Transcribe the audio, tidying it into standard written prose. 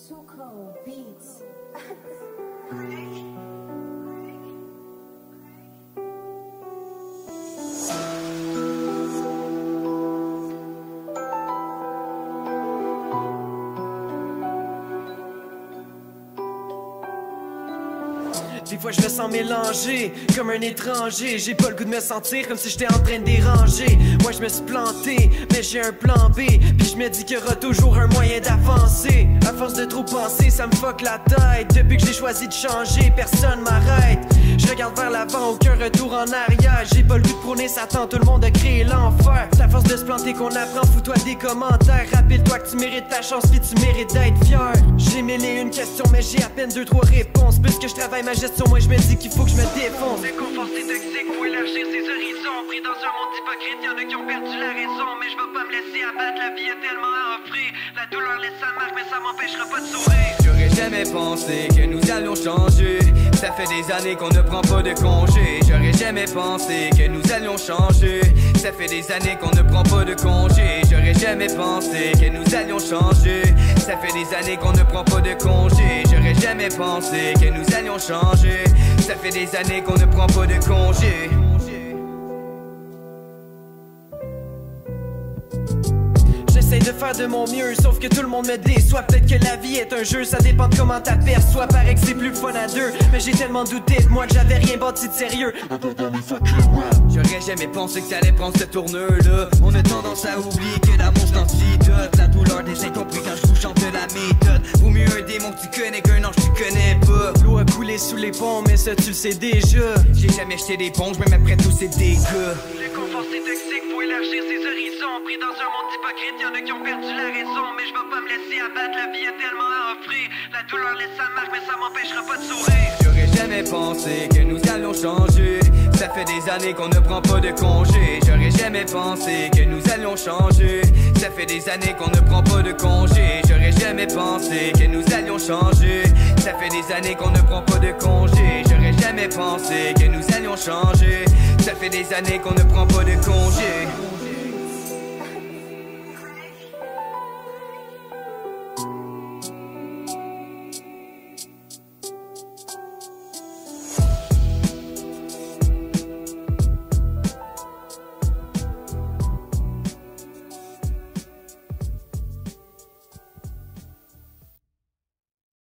Suko Beats. Des fois je me sens mélangé, comme un étranger. J'ai pas le goût de me sentir comme si j'étais en train de déranger. Moi je me suis planté, mais j'ai un plan B. Puis je me dis qu'il y aura toujours un moyen d'avancer. À force de trop penser, ça me fuck la tête. Depuis que j'ai choisi de changer, personne m'arrête. Je regarde vers l'avant, aucun retour en arrière. J'ai pas le goût de prôner Satan, tout le monde a créé l'enfer. C'est à force de se planter qu'on apprend, fous-toi des commentaires. Rappelle-toi que tu mérites ta chance, puis tu mérites d'être fier. J'ai mêlé une question, mais j'ai à peine 2-3 réponses. Puisque je travaille ma gestion, moi je me dis qu'il faut que je me défonce. Le confort c'est toxique, faut élargir ses horizons. Pris dans un monde hypocrite, y'en a qui ont perdu la raison. Mais je vais pas me laisser abattre, la vie est tellement à offrir. La douleur laisse sa marque, mais ça m'empêchera pas de sourire. J'aurais jamais pensé que nous allions changer. Ça fait des années qu'on ne prend pas de congé. J'aurais jamais pensé que nous allions changer. Ça fait des années qu'on ne prend pas de congé. J'aurais jamais pensé que nous allions changer. Ça fait des années qu'on ne prend pas de congé. J'aurais jamais pensé que nous allions changer. Ça fait des années qu'on ne prend pas de congé. J'essaie de faire de mon mieux, sauf que tout le monde me déçoit. Peut-être que la vie est un jeu, ça dépend de comment t'aperçois. Paraît que c'est plus fun à deux, mais j'ai tellement douté de moi que j'avais rien bâti de sérieux. J'aurais jamais pensé que t'allais prendre cette tournure-là. On a tendance à oublier que l'amour c'est antidote. La douleur des incompris quand je vous chante de la méthode. Vaut mieux un démon que tu connais qu'un ange que tu connais pas. L'eau a coulé sous les ponts, mais ça tu le sais déjà. J'ai jamais jeté des ponts, même après tous ces dégâts. Le confort c'est toxique, faut élargir ses horizons. Pris dans un monde hypocrite, y'en a qui ont perdu la raison. Mais je vais pas me laisser abattre, la vie est tellement à offrir. La douleur laisse sa marque, mais ça m'empêchera pas de sourire. J'aurais jamais pensé que nous allions changer. Ça fait des années qu'on ne prend pas de congé. J'aurais jamais pensé que nous allions changer. Ça fait des années qu'on ne prend pas de congé. J'aurais jamais pensé que nous allions changer. Ça fait des années qu'on ne prend pas de congé. J'aurais jamais pensé que nous allions changer. Ça fait des années qu'on ne prend pas de congé.